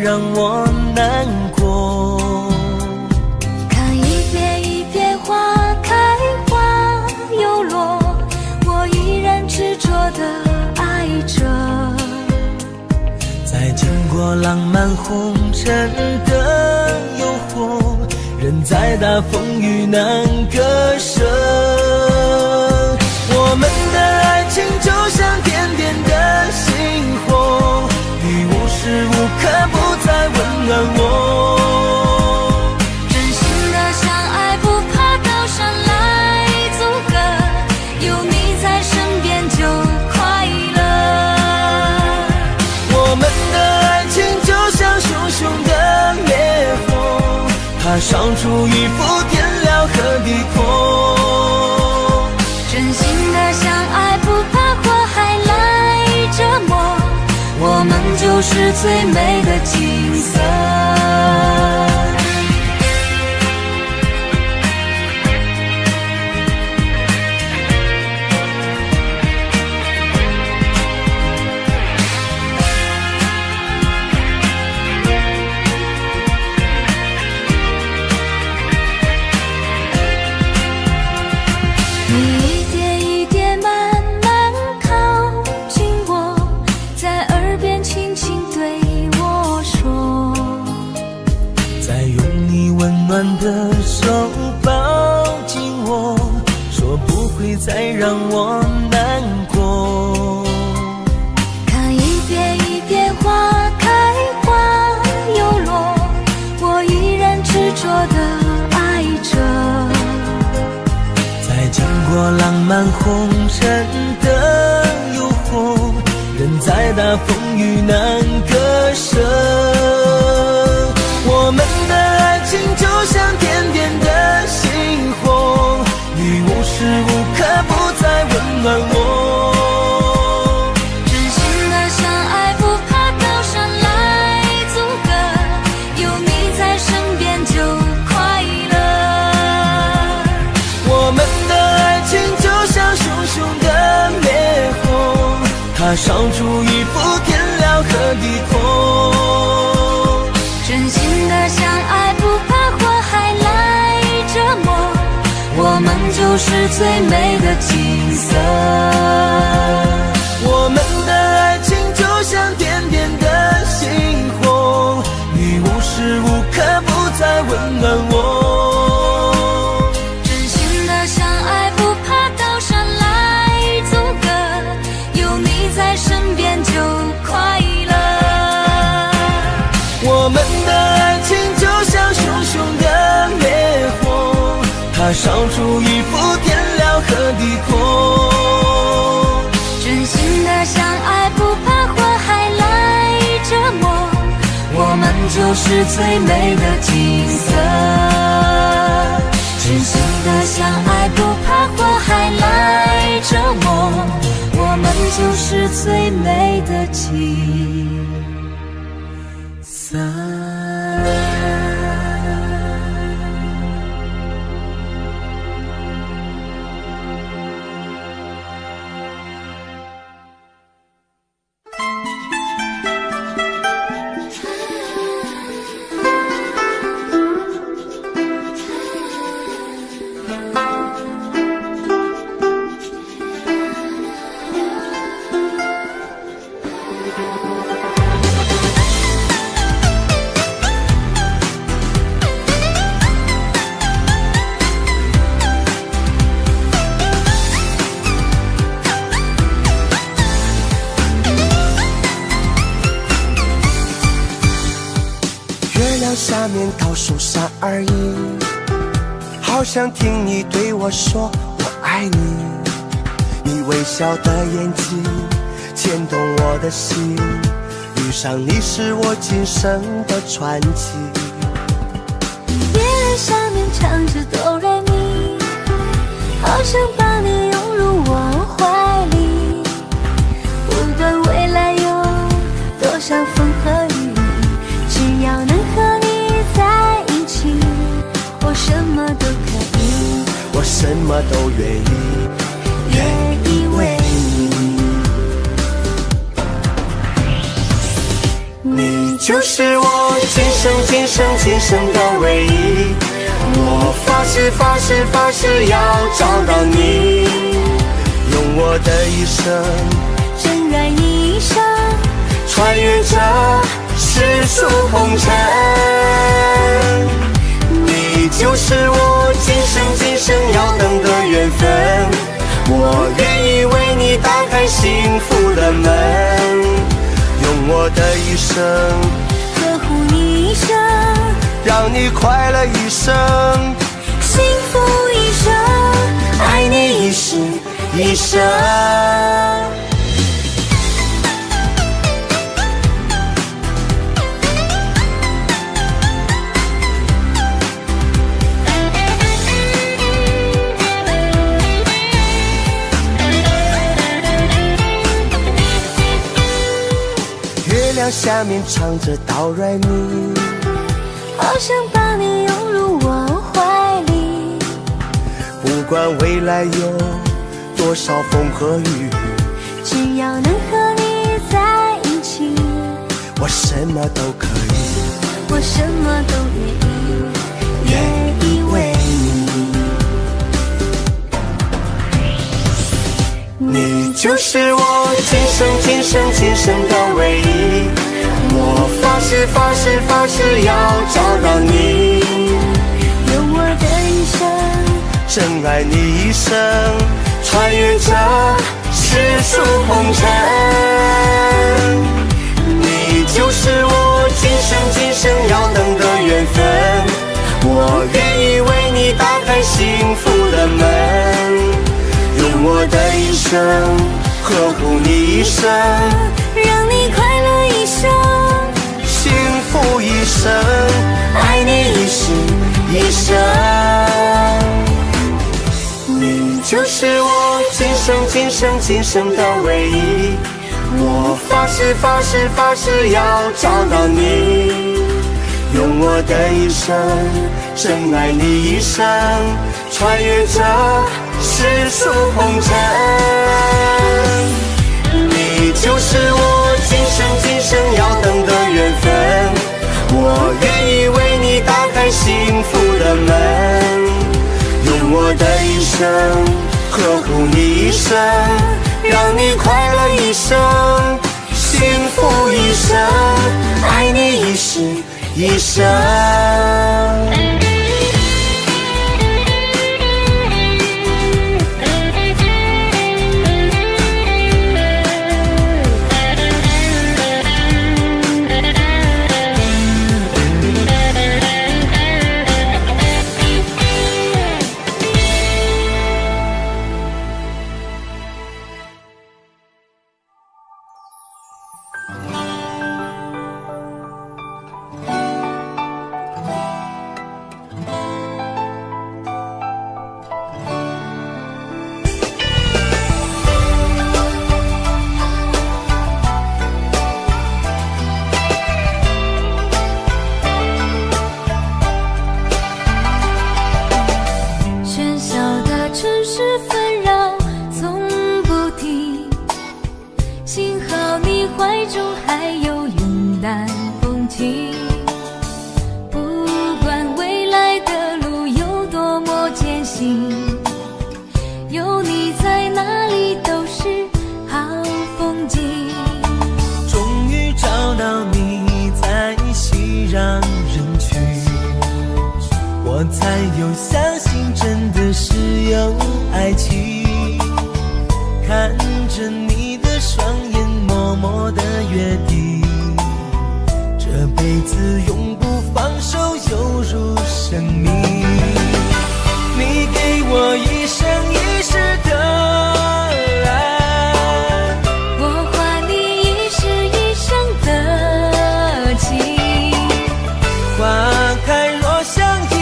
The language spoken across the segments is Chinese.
让我难过。看一遍一遍花开花又落，我依然执着地爱着。在经过浪漫红尘的诱惑，人再大风雨难割舍。我们的爱情就像点点的星火，你无时无刻不在温暖我。真心的相爱，不怕高山来阻隔，有你在身边就快乐。我们的爱情就像熊熊的烈火，它烧出一幅天辽和地阔。真心的相爱，不怕火海来折磨，我们就是最美的景色。的手抱紧我，说不会再让我难过。看一遍一遍花开花又落，我依然执着地爱着。在经过浪漫红尘的诱惑，人再大风雨难割舍。我们的爱情就像点点的星火，你无时无刻不在温暖我。真心的相爱，不怕高山来阻隔，有你在身边就快乐。我们的爱情就像熊熊的烈火，它烧出一幅天辽和地阔。真心的相爱，不怕火海来折磨，我们就是最美的景色。我们的爱情就像点点的星火，你无时无刻不在温暖我。真心的相爱，不怕高山来阻隔，有你在身边就快乐。我们的爱情就像熊熊的烈火，它烧出一幅天辽和地阔。真心的相爱，不怕火海来折磨，我们就是最美的景色。真心的相爱，不怕火海来折磨，我们就是最美的景色。下面倒数321，好想听你对我说我爱你。你微笑的眼睛牵动我的心，遇上你是我今生的传奇。月亮下面唱着哆来咪，好想把你拥入我怀里。不管未来有多少风和雨，只要能和你在一起，我什么都可以，我什么都愿意，愿意为你。你就是我今生今生今生的唯一。我发誓发誓发誓要找到你，用我的一生真爱你一生，穿越这世俗红尘。你就是我今生今生要等的缘分，我愿意为你打开幸福的门，用我的一生呵护你一生，让你快乐一生，幸福一生，爱你一世一生。月亮下面唱着哆来咪，好想把你拥入我怀里，不管未来有多少风和雨，只要能和你在一起，我什么都可以，我什么都愿意为你。你就是我今生今生今生的唯一。我发誓发誓发誓要找到你，用我的一生真爱你一生，穿越这世俗红尘。你就是我今生今生要等的缘分，我愿意为你打开幸福的门，用我的一生呵护你一生，让你快乐一生，幸福一生，爱你一世一生。你就是我今生今生今生的唯一。我发誓发誓发誓要找到你，用我的一生真爱你一生，穿越这世俗红尘。你就是我今生今生要等的缘分，我愿意为你打开幸福的门，用我的一生呵护你一生，让你快乐一生，幸福一生，爱你一世一生。有你在哪里都是好风景。终于找到你在熙攘人群，我才有相信真的是有爱情。看着你的双眼默默的约定，这辈子永不放手，犹如生命。你给我一生一世的爱，我还你一世一生的情。花开若相迎，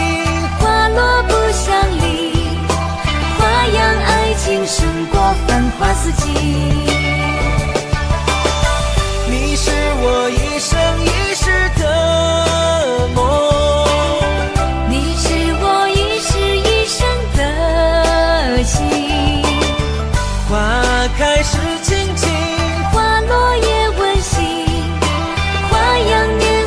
花落不相离，花样爱情胜过繁华四季。你是我一生一世的梦，花开时轻轻，花落也温馨，花样年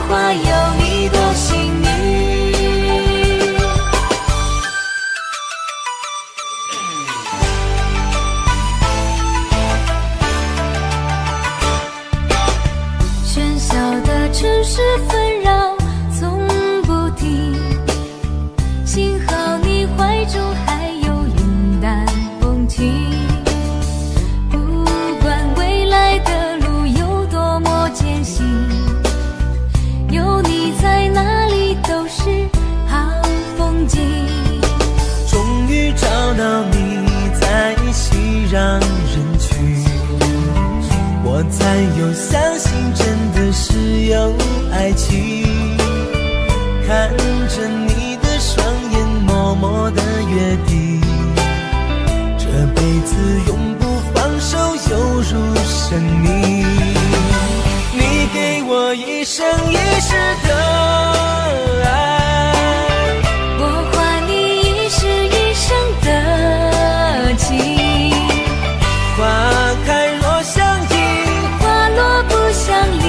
相信真的是有爱情。看着你的双眼默默的约定，这辈子永不放手，犹如生命。你给我一生一世的爱，我还你一世一生的情。花开若相迎，花落不相离，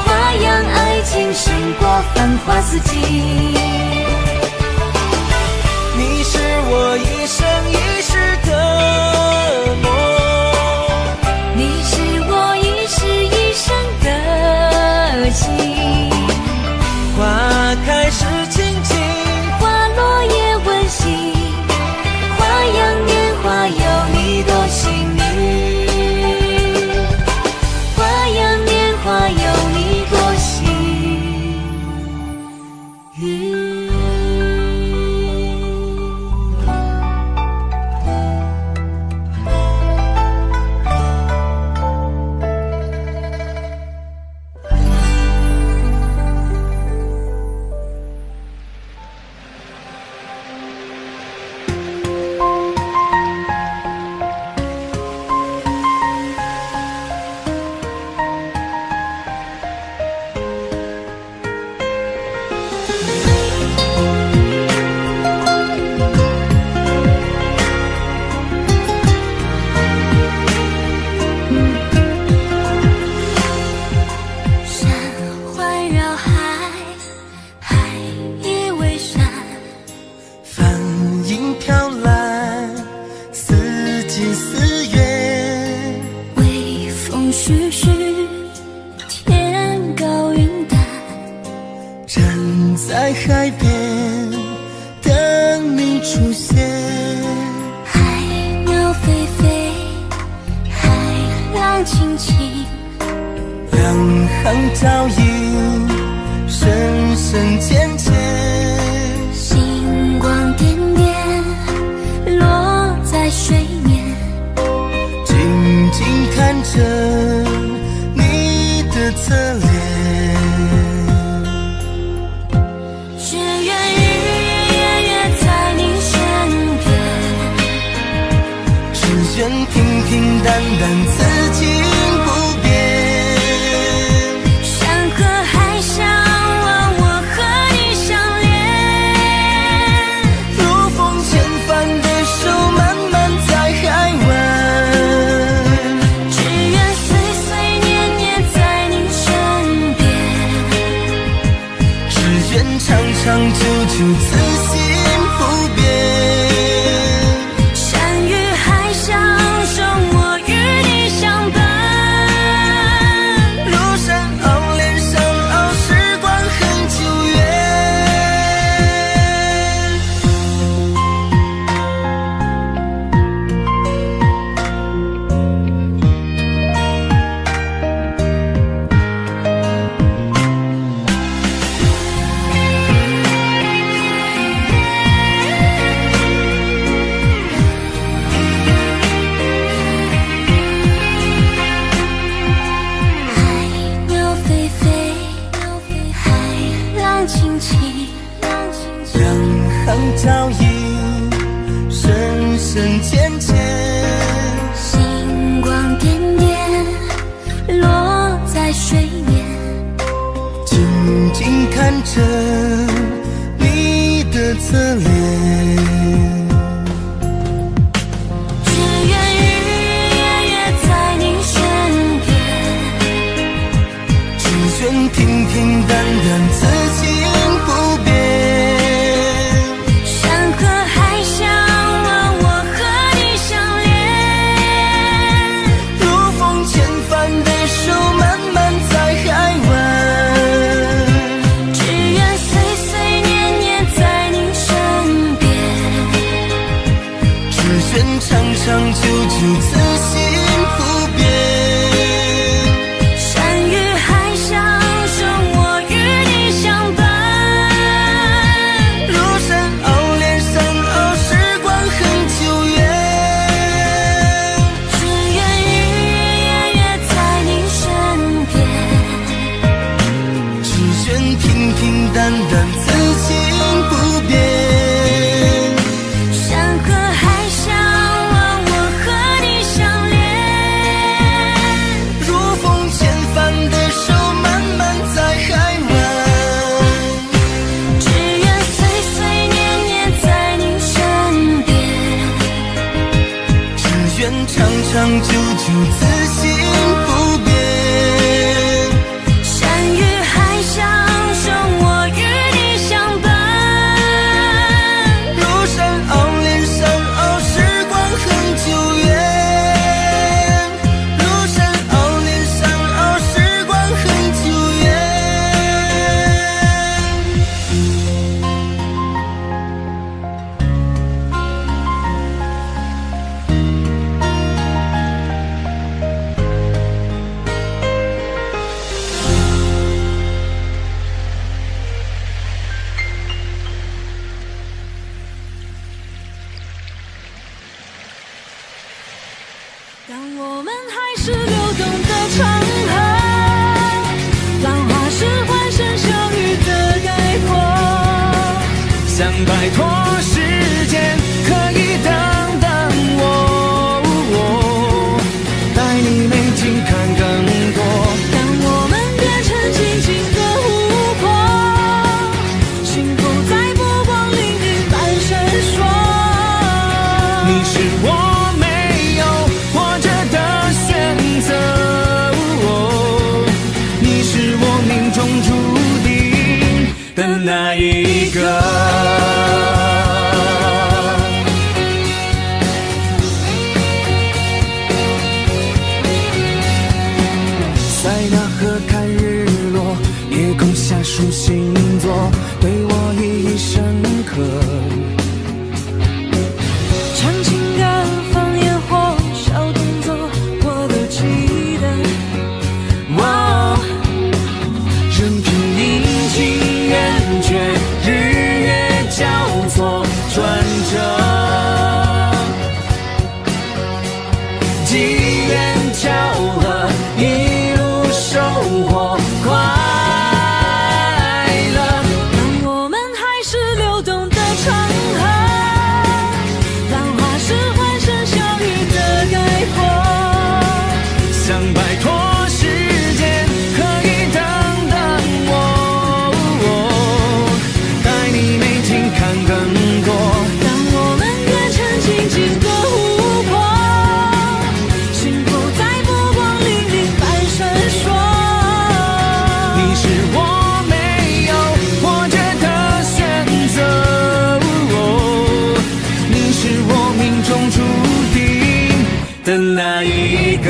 花样爱情胜过繁华四季。你是我一生一世的梦，你是我一世一生的情。花开时轻轻，花落也温馨，花样年华有你多幸运，花样年华有你多幸运。徐徐天高云淡，站在海边等你出现。海鸟飞飞，海浪轻轻，两行脚印深深浅浅，星光点点落在水面，静静看着你的侧脸。只愿日日夜夜在你身边，只愿平平淡淡此情不变。山河海上望我和你相恋，如风牵帆的手慢慢在海湾，只愿岁岁年年在你身边，只愿长长久久此心不变。山与海相守，我与你相伴，路山坳脸上熬，时光很久远。海鸟飞飞，海浪轻轻，两行脚印深深浅浅，星光点点落在水面，静静看着你的侧脸。只愿日日夜夜在你身边，只愿平平淡淡此情不变。山河海相望，我和你相恋，如风牵帆的手慢慢在海湾，只愿岁岁年年在你身边，只愿长长久久此心不变。山与海相守，我与你相愿平平淡淡，此情不变。山河海相望，我和你相连。如风牵帆的手，慢慢在海湾。只愿岁岁年年在你身边，只愿长长久久，此心不变。山与海相守，我与你相伴。如山坳连山坳，时光很久远。如山坳连山坳，时光很久远。当我们还是流动的长河，浪花是欢声笑语的概括。想摆脱时间，可以等等我，带你美景看更多。当我们变成静静的湖泊，幸福在波光粼粼般闪烁。你是我没有活着的选择，你是我命中注定的那一个。塞纳河看日落，夜空下数星座，对我意义深刻。唱情歌放烟火，小动作我都记得。任凭阴晴圆缺，日月交错转折，机缘巧合，一路收获快乐。当我们还是流动的长河，浪花是欢声笑语的概括。想摆脱时间，可以等等我，带你美景看更多。当我们变成静静的湖泊，幸福在波光粼粼般闪烁。你是我没有活着的选择，你是我命中注定的那一个。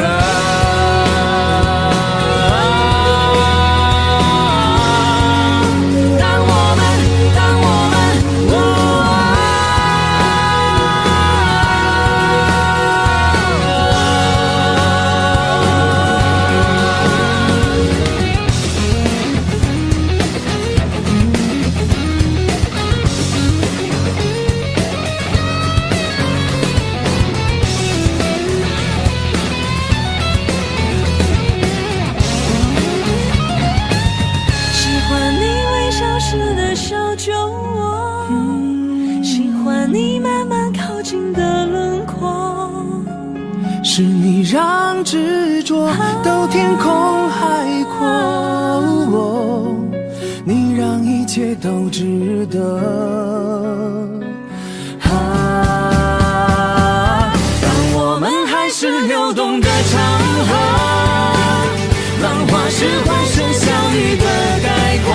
喜欢你微笑时的小酒窝，喜欢你慢慢靠近的轮廓。是你让执着到天空海阔，你让一切都值得。当我们还是流动的长河，浪花是欢声笑语的概括。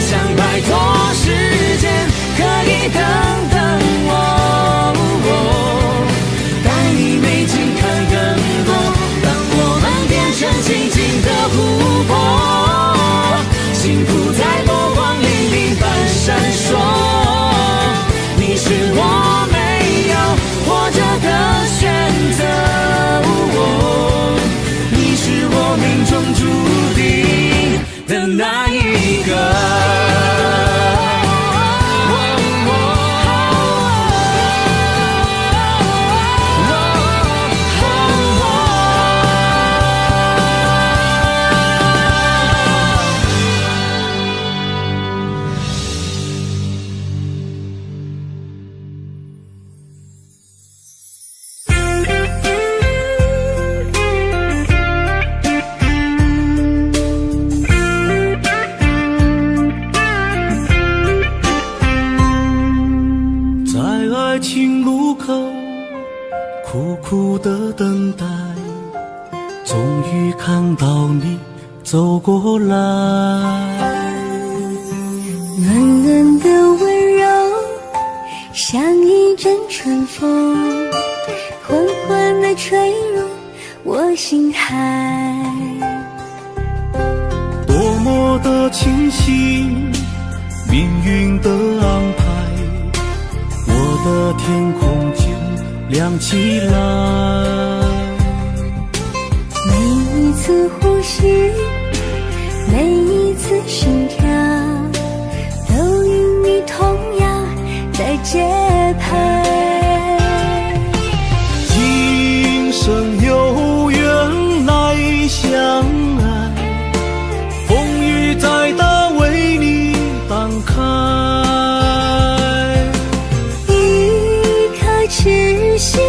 想摆脱时间，可以等等我，带你美景看更多。当我们变成静静的湖泊，幸福在波光粼粼般闪烁。你是我没有活着的选择，你是我命中注定的那一个。走过来。暖暖的温柔，像一阵春风，缓缓地吹入我心海。多么的清晰，命运的安排，我的天空就亮起来。每一次呼吸，每一次心跳，都与你同样在节拍。今生有缘来相爱，风雨再大为你挡开。一颗痴心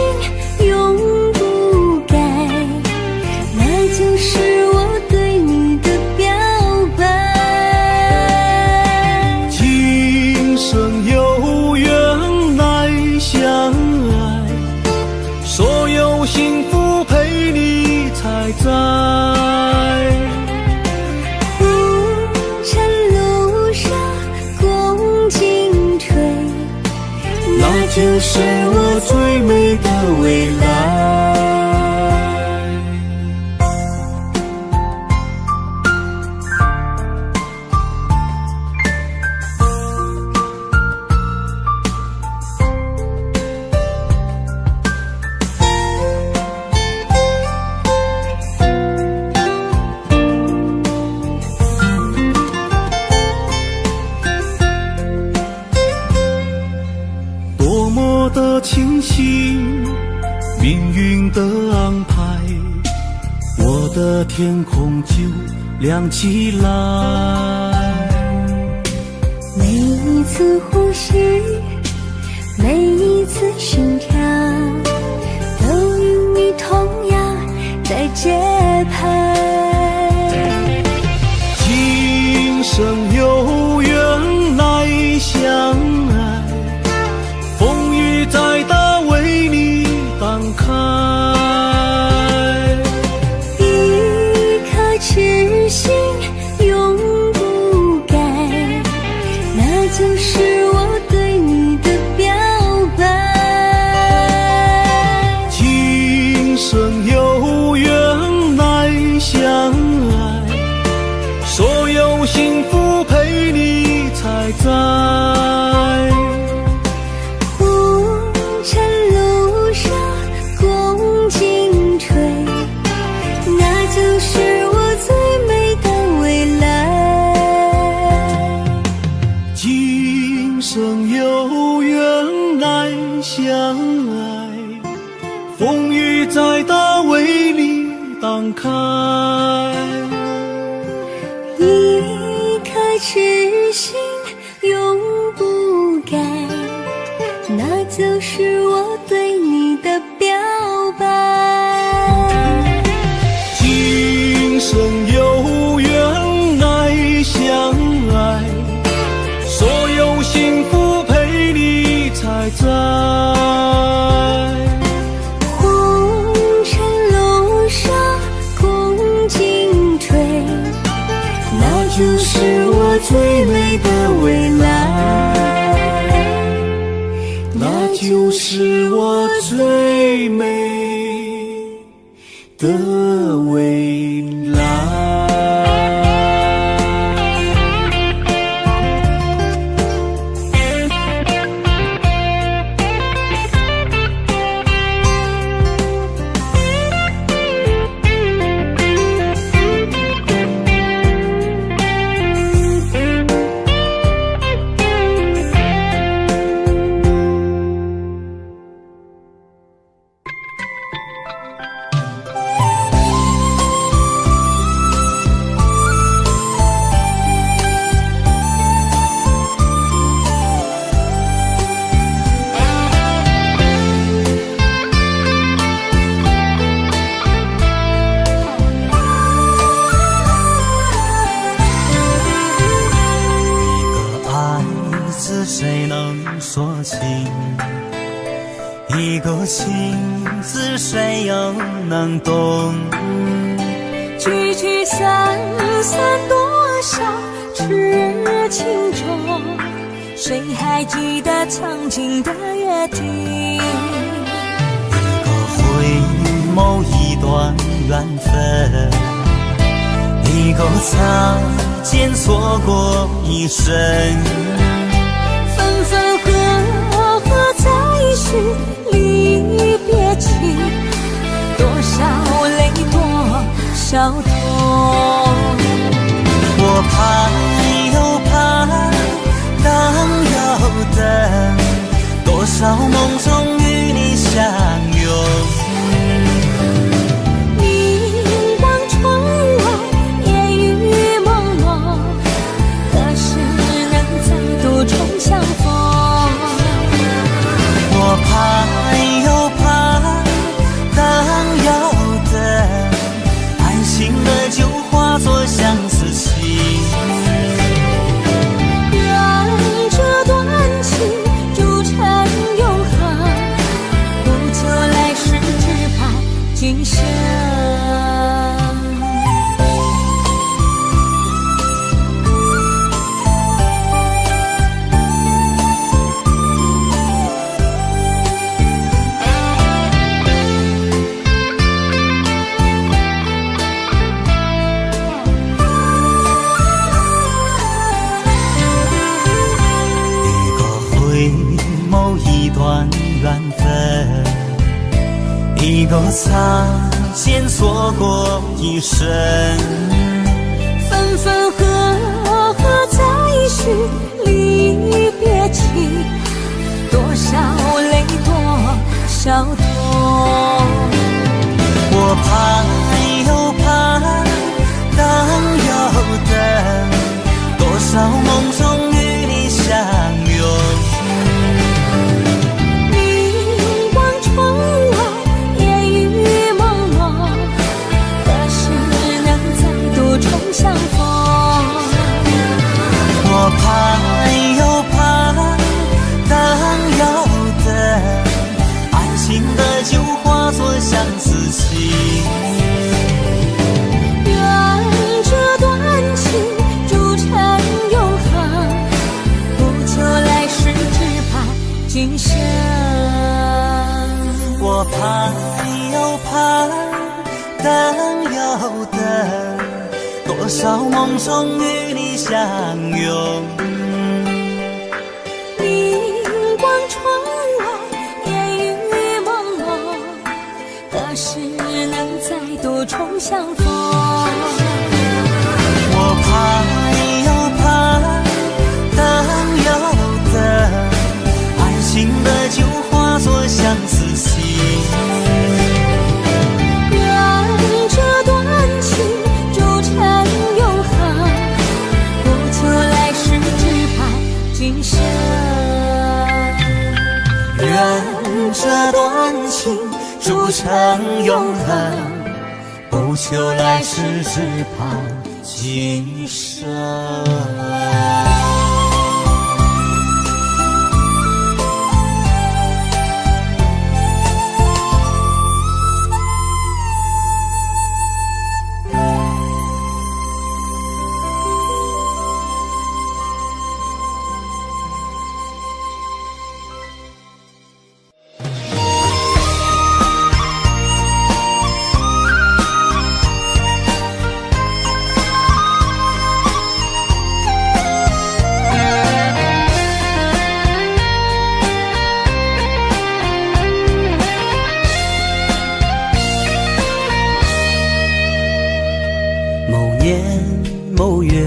永不改，那就是我对你的表白。今生有缘来相爱，所有幸福陪你才在。红尘路上共进退，那就是我最美的未来。多么的清晰，命运的安排，我的天空就亮起来。每一次呼吸，每一次心跳，都与你同样在节拍。今生有缘来相爱，风雨再大为你挡开。一颗痴心永不改，那就是我对你的表白。今生有缘来相爱，所有幸福陪你才在。红尘路上共进退，那就是我最美的未来。今生有缘来相爱，风雨再大为你挡开。一颗痴心永不改，那就是我对你的表白。今生有缘来相爱，所有幸福陪你才在。红尘路上共进退，那就是我最美的未来。那就是我最美的未来。一个情字谁又能懂？这聚聚散散，多少痴情中，谁还记得曾经的约定？一个回眸，一段缘分，一个擦肩，错过一生。分分合合，再续离别情，多少泪，多少痛。我盼又盼，等又等，多少梦中与你相拥。明光窗外，烟雨蒙蒙，何时能再度重相逢？我盼又盼，等又等，爱情的酒化作相思情。愿这段情铸成永恒，不求来世，只盼今生。一段缘分，一个擦肩，错过一生。分分合合，再续离别情，多少泪，多少痛。我盼又盼，等又等，多少梦中与你相拥。相逢，我盼又盼，等又等，爱情的酒化作相思情。愿这段情铸成永恒，不求来世，只盼今生。我盼又盼，等又等，多少梦中与你相拥。明光窗外，烟雨蒙蒙，何时能再度重相逢？我盼又盼，等又等，爱情的酒化作相思情。愿这段情铸成永恒，不求来世，只盼今生。愿这段情铸成永恒，不求来世，只盼今生。某月，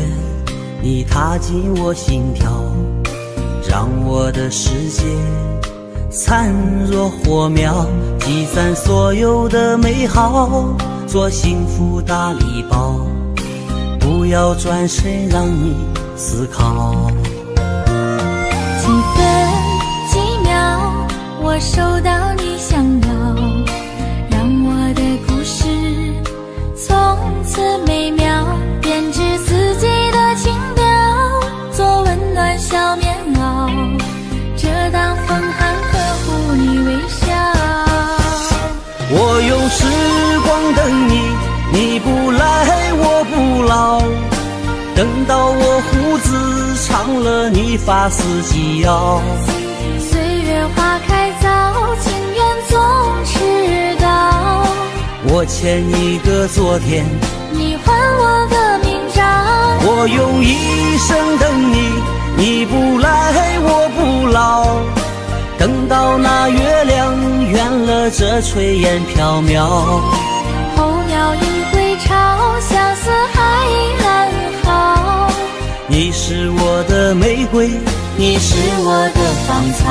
你踏进我心跳，让我的世界灿若火苗，积攒所有的美好，做幸福大礼包，不要转身让你思考。几分几秒，我收到你想要，让我的故事从此美妙，编织自己的情调，做温暖小棉袄，遮挡风寒，呵护你微笑。我用时光等你，你不来尝了你发丝纪要。岁月花开早，情缘总迟到。我欠你个昨天，你还我个明朝。我用一生等你，你不来我不老。等到那月亮圆了这炊烟缥缈，候鸟已归巢，相思还安好。你是我的玫瑰，你是我的芳草。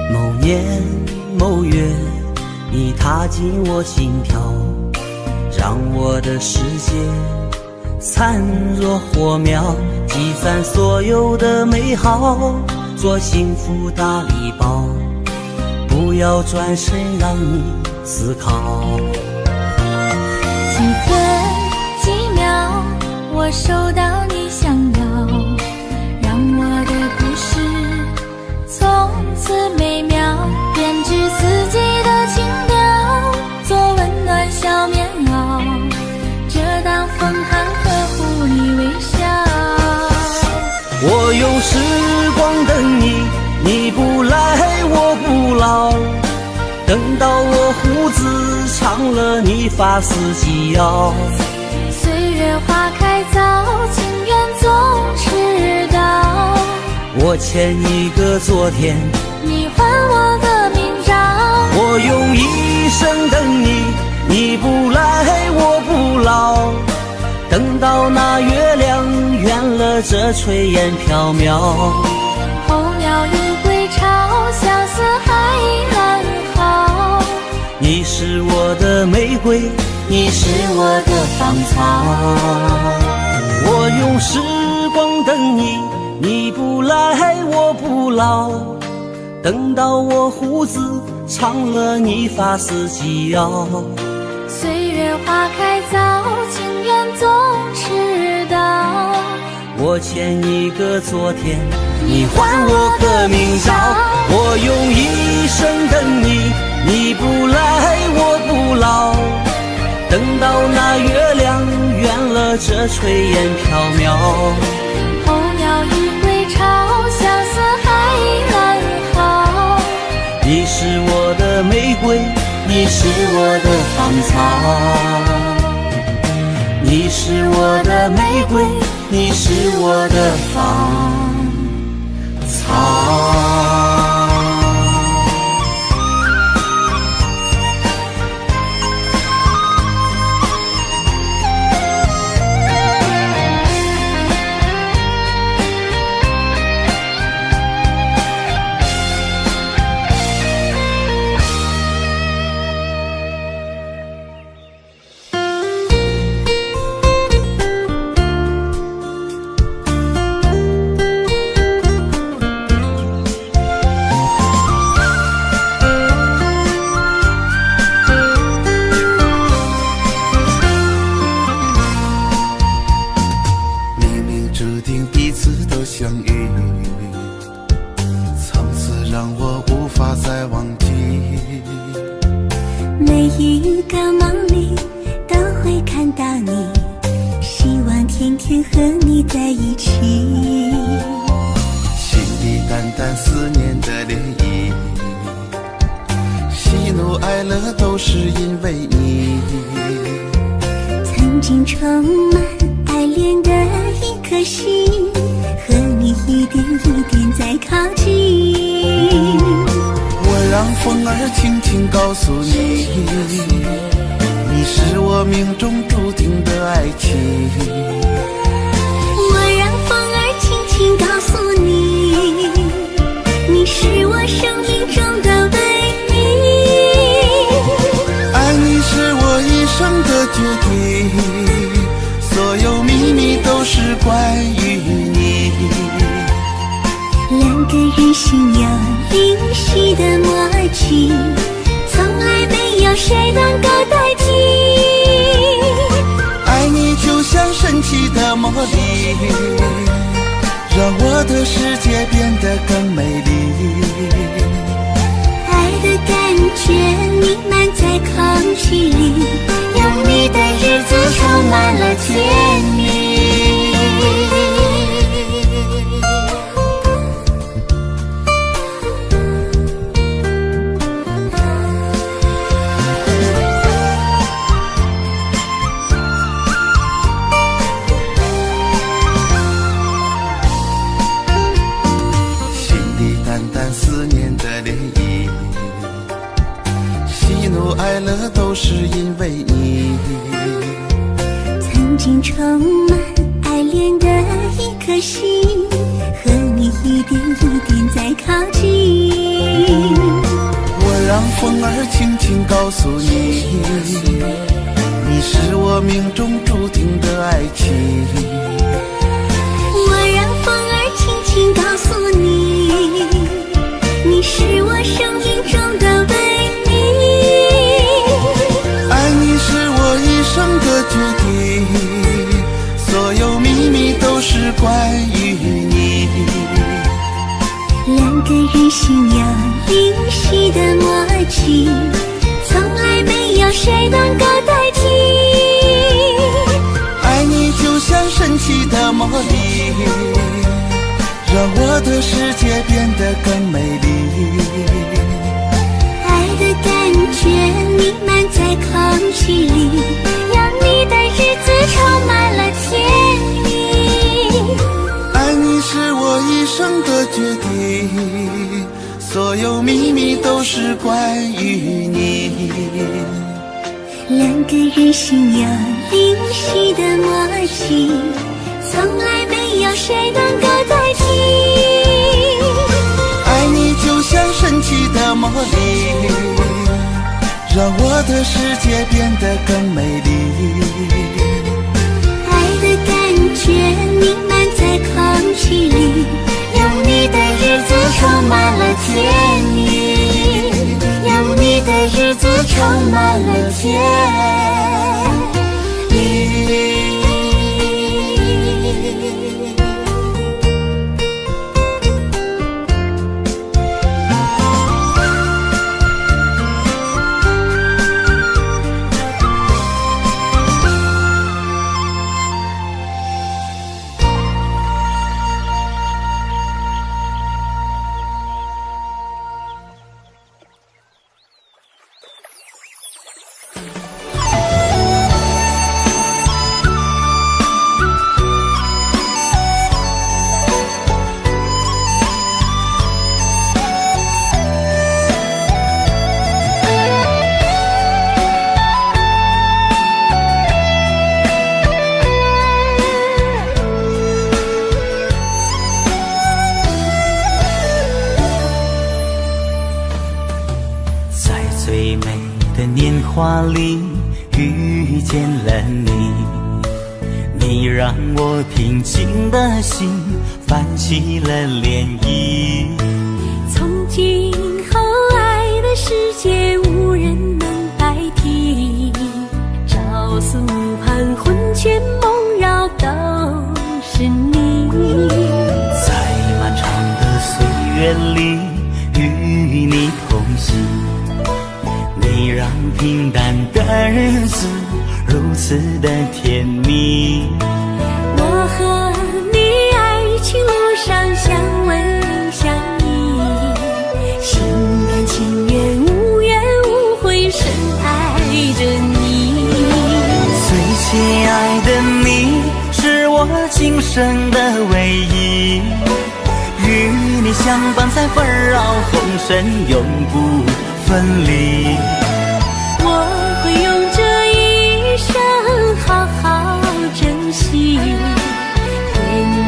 某年某月，你踏进我心跳，让我的世界灿若火苗，积攒所有的美好，做幸福大礼包，不要转身让你思考。几分几秒，我收到你想要，让我的故事从此美妙，编织四季的情调，做温暖小棉袄，遮挡风寒呵护你微笑。我用时光等你，你不来我不老。等到我胡子长了，你发丝纪要。岁月花开早，情缘总迟到。我欠你个昨天，你还我个明朝。我用一生等你，你不来我不老。等到那月亮圆了这炊烟缥缈，候鸟已归巢，相思还安好。你是我的玫瑰，你是我的芳草。我用时光等你，你不来我不老。等到我胡子长了，你发丝纪要。岁月花开早，情缘总迟到。我欠你个昨天，你还我个明朝。我用一生等你，你不来我不老。等到那月亮圆了这炊烟缥缈，候鸟已归巢，相思还安好。你是我的玫瑰，你是我的芳草。你是我的玫瑰，你是我的芳草。谁能够代替？力，让我的世界变得更美丽。爱的感觉弥漫在空气里，有你的日子充满了甜蜜。心里淡淡思念的涟漪，喜怒哀乐都是因为你。曾经充满爱恋的一颗心，和你一点一点在靠近。我让风儿轻轻告诉你，你是我命中注定的爱情。我让风儿轻轻告诉你，你是我生命中的唯一。爱你是我一生的决定，所有秘密都是关于你。两个人心有灵犀的默契，从来没有谁能够代替。爱你就像神奇的魔力，让我的世界变得更美丽。爱的感觉弥漫在空气里，有你的日子充满了甜蜜。爱你是我一生的决定，所有秘密都是关于你。两个人心有灵犀的默契，从来没有谁能够代替。爱你就像神奇的魔力，让我的世界变得更美丽。爱的感觉弥漫在空气里，有你的日子充满了甜蜜，有你的日子充满了甜蜜。最美的年华里遇见了你，你让我平静的心泛起了涟漪。从今后爱的世界无人能代替，朝苏盼魂牵梦绕都是你。在漫长的岁月里与你同行，你让平淡的日子如此的甜蜜。我和你爱情路上相偎相依，心甘情愿无怨无悔深爱着你。最亲爱的你是我今生的唯一，与你相伴在纷扰红尘永不分离。我会用这一生好好珍惜，演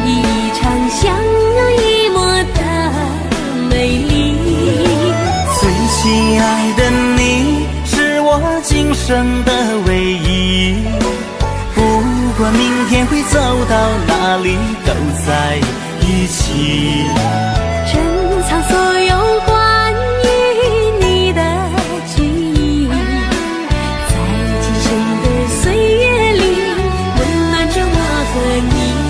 一场相濡以沫的美丽。最亲爱的你是我今生的唯一，不管明天会走到哪里都在一起。珍藏所有关于你的记忆，在今生的岁月里温暖着我和你。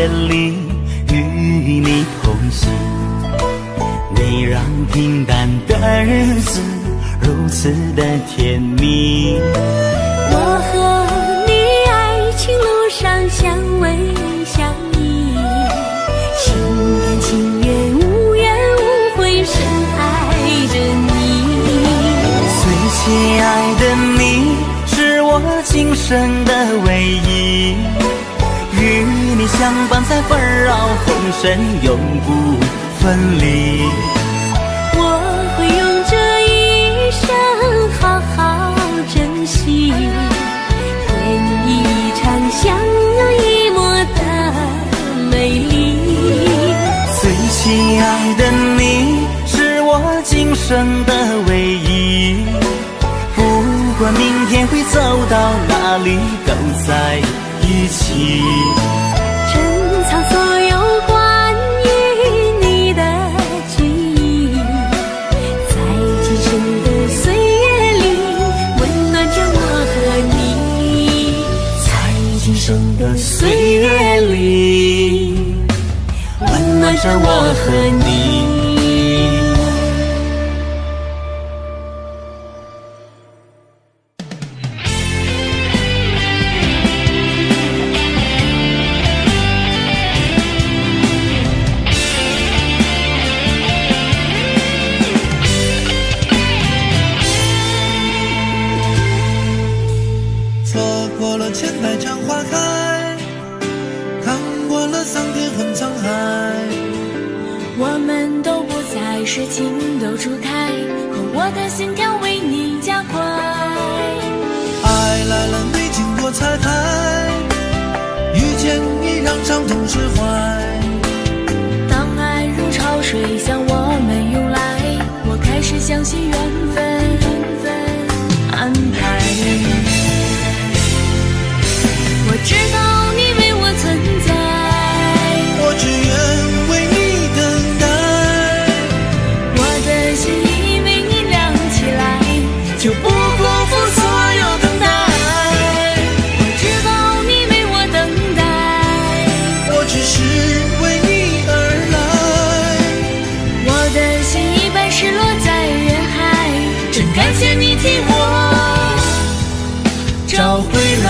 月里与你同行，你让平淡的日子如此的甜蜜。我和你爱情路上相偎相依，心甘情愿无怨无悔深爱着你。最亲爱的你是我今生的唯一，与你相伴在纷扰红尘永不分离。我会用这一生好好珍惜，演一场相濡以沫的美丽。最亲爱的你是我今生的唯一，不管明天会走到哪里都在一起。珍藏所有关于你的记忆，在今生的岁月里温暖着我和你。在今生的岁月里温暖着我和你。错过了千百场花开，看过了桑田混沧海。我们都不再是情窦初开，可我的心跳为你加快。爱来了没经过彩排，遇见你让伤痛释怀。当爱如潮水向我们涌来，我开始相信缘分安排。我知道你为我存在，我只愿为你等待。我的心已为你亮起来，就不辜负所有等待。我知道你为我等待，我只是为你而来。我的心已被失落在人海，真感谢你替我找回来。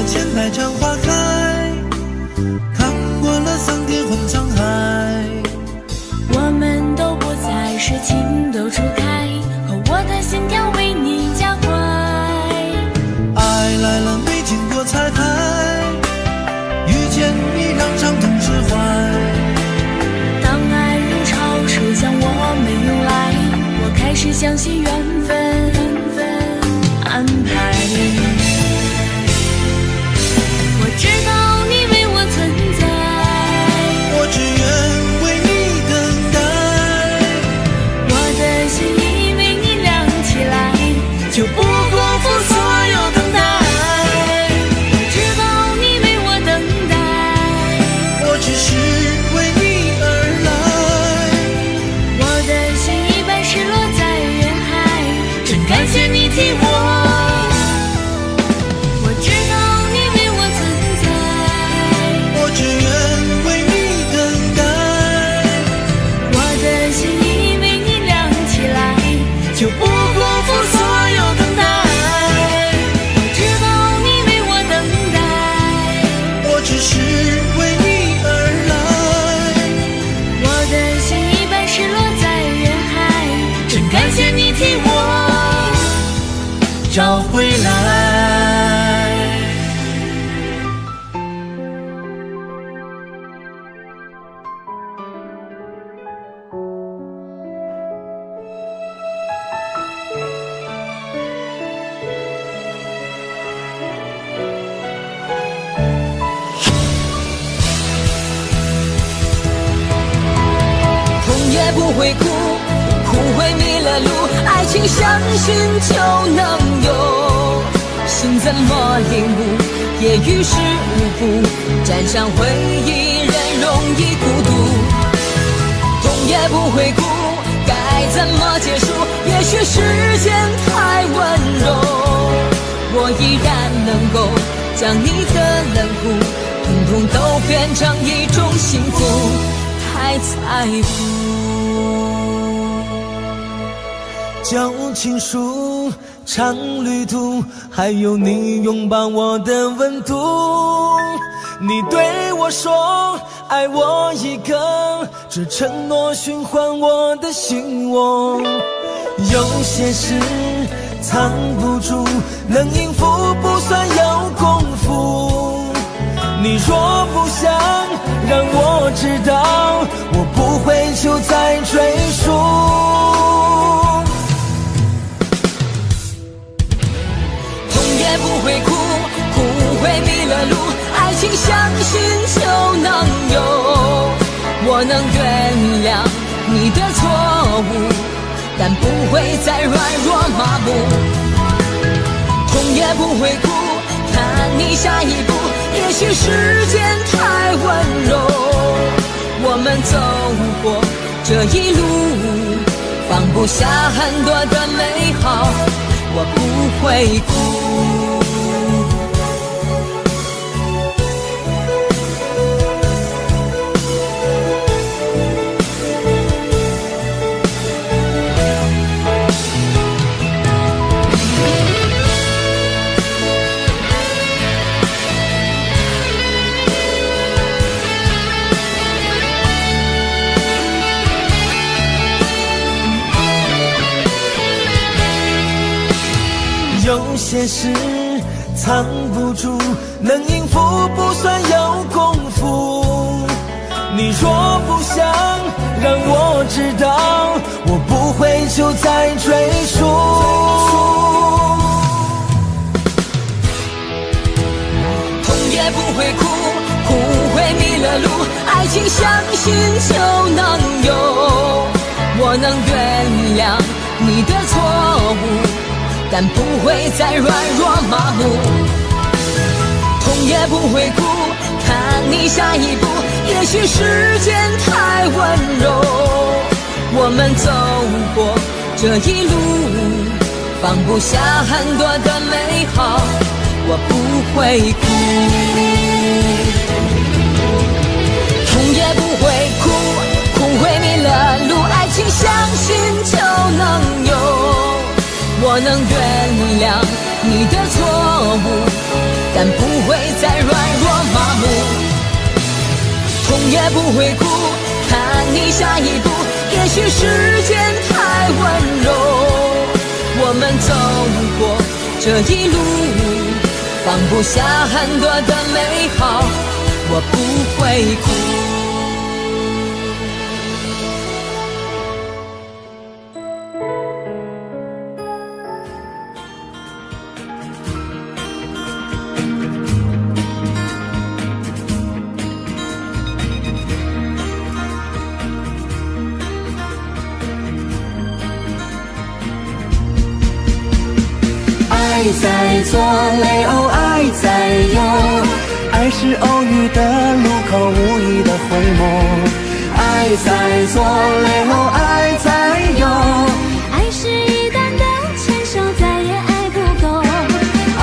千百场花开，看过了桑田混沧海。我们都不再是情窦初开，可我的心跳为你加快。爱来了没经过彩排，遇见你让伤痛释怀。当爱如潮水向我们涌来，我开始相信缘分安排。知道你为我存在，我只愿为你等待。我的心已为你亮起来，就不辜负所有等待。我知道你为我等待，我只是为你而来。我的心已被失落在人海，真感谢你替我。我知道你为我存在，我只愿为你等待。我的心已为你亮起来，就不辜负所有等待。我知道你为我等待，我只是为你而来。我的心已被失落在人海，真感谢你替我找回来。不会哭，哭会迷了路，爱情相信就能有。心怎么领悟，也于事无补，沾上回忆，人容易孤独。痛也不会哭，该怎么结束？也许时间太温柔，我依然能够将你的冷酷，统统都变成一种幸福，太在乎。旧情书，长旅途，还有你拥抱我的温度。你对我说爱我一个，这承诺循环我的心窝。有些事藏不住，能应付不算有功夫。你若不想让我知道，我不会就再追溯。痛也不会哭，哭会迷了路，爱情相信就能有。我能原谅你的错误，但不会再软弱麻木。痛也不会哭，看你下一步，也许时间太温柔。我们走过这一路，放不下很多的美好，我不会哭。有些事藏不住，能应付不算有功夫。你若不想让我知道，我不会就再追溯。痛也不会哭，哭会迷了路，爱情相信就能有。我能原谅你的错误，但不会再软弱麻木。痛也不会哭，看你下一步，也许时间太温柔。我们走过这一路，放不下很多的美好，我不会哭。痛也不会哭，哭会迷了路，爱情相信就能有。我能原谅你的错误，但不会再软弱麻木。痛也不会哭，看你下一步，也许时间太温柔。我们走过这一路，放不下很多的美好，我不会哭。爱在左，泪哦，爱在右，爱是偶遇的路口，无意的回眸。爱在左，泪哦，爱在右，爱是一旦的牵手，再也爱不够。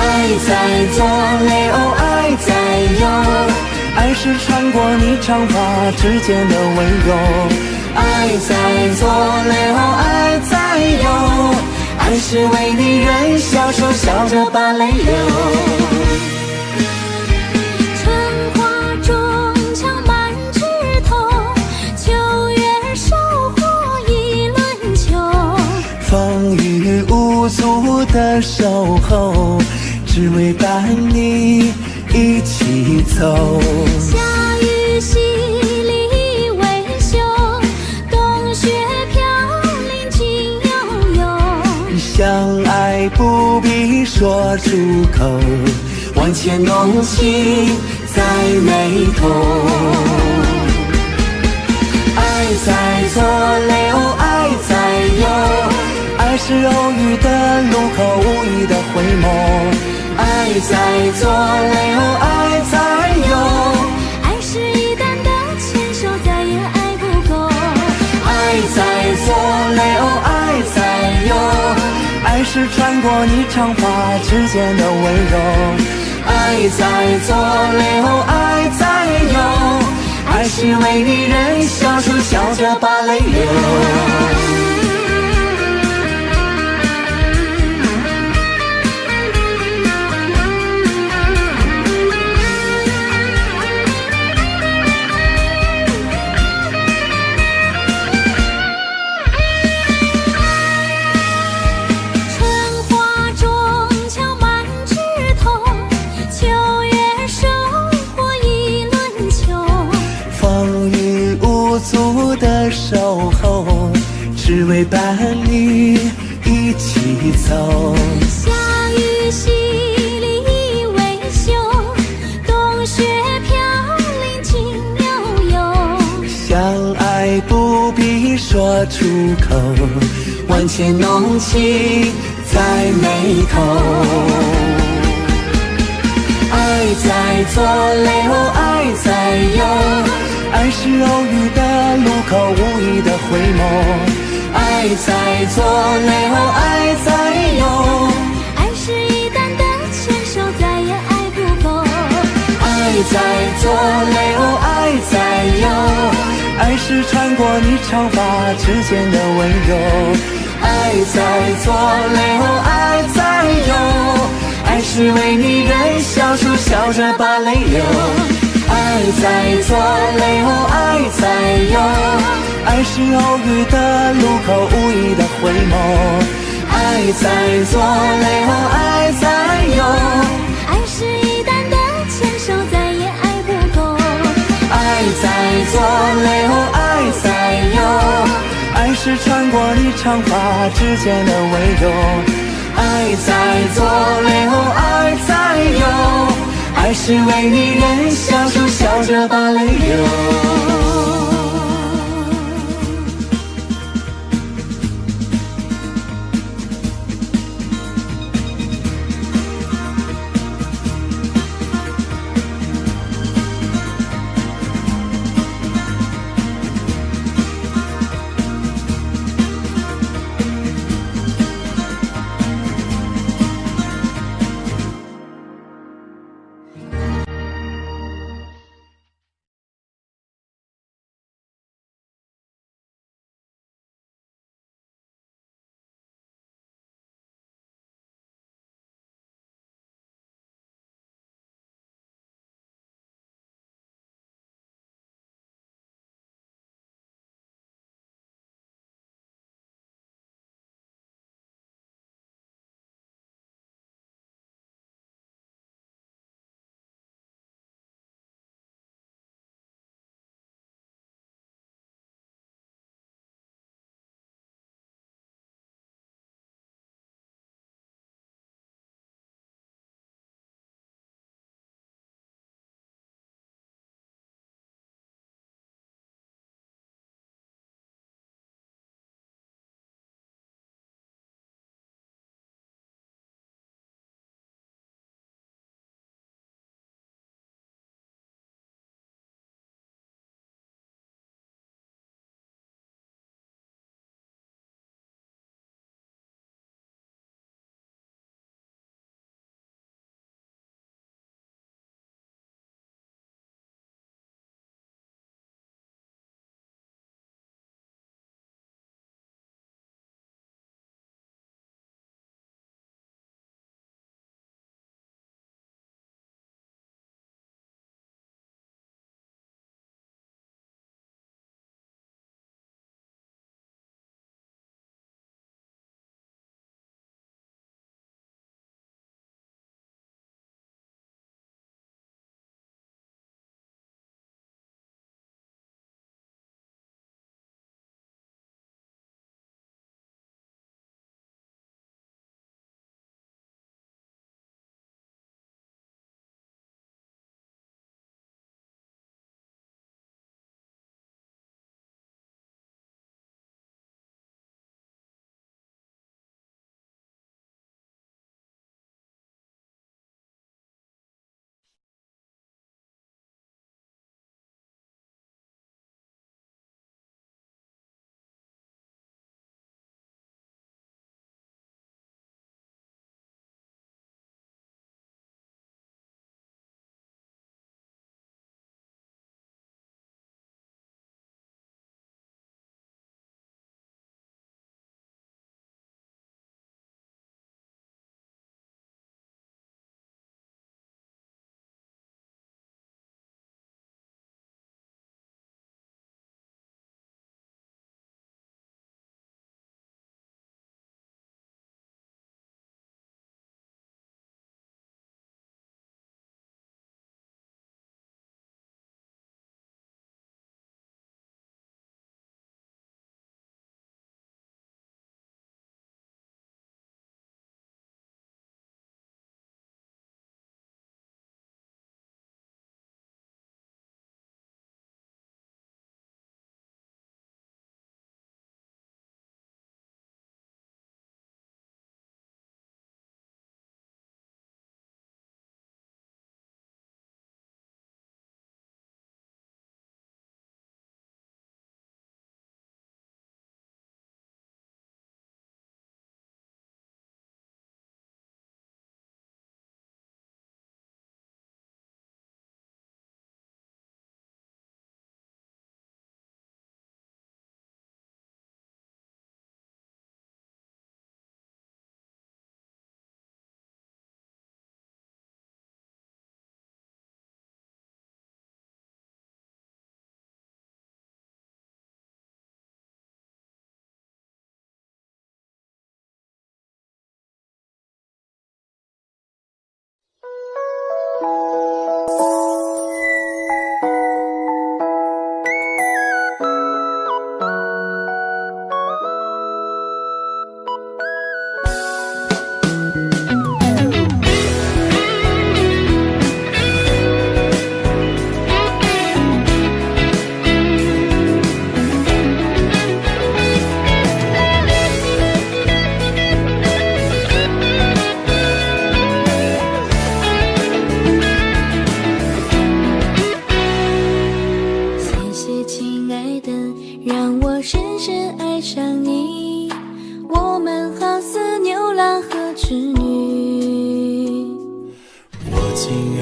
爱在左，泪哦，爱在右，爱是穿过你长发之间的温柔。爱在左，泪哦，爱在右，爱是为你人消瘦，笑着把泪流。春花中墙满枝头，秋月收获一轮秋。风雨无阻的守候，只为伴你一起走。夏雨淅沥微秀，冬雪飘零尽悠悠。相爱不必说出口，万千浓情在眉头。爱爱在左流，爱在右，爱是偶遇的路口，无意的回眸。爱在左流，爱在右，爱是一旦的牵手，再也爱不够。爱在左流，爱在右，爱是穿过你长发之间的温柔。爱在左流，爱在右，爱是为你人笑出笑着把泪流。的守候，只为伴你一起走。夏雨淅沥微秀，冬雪飘零尽悠悠。相爱不必说出口，万千浓情在眉头。爱在左流，爱在右，爱是偶遇的路口，无意的回眸。爱在左流，爱在右，爱是一旦的牵手，再也爱不够。爱在左流，爱在右，爱是穿过你长发之间的温柔。爱在左流，爱在右，爱是为你人笑出笑着把泪流。爱在左流，爱在右，爱是偶遇的路口，无意的回眸。爱在左流，爱在右，爱是一旦的牵手，再也爱不够。爱在左流，爱在右，爱是穿过你长发之间的温柔。爱在左流，爱在右，爱是为你人笑出笑着把泪流。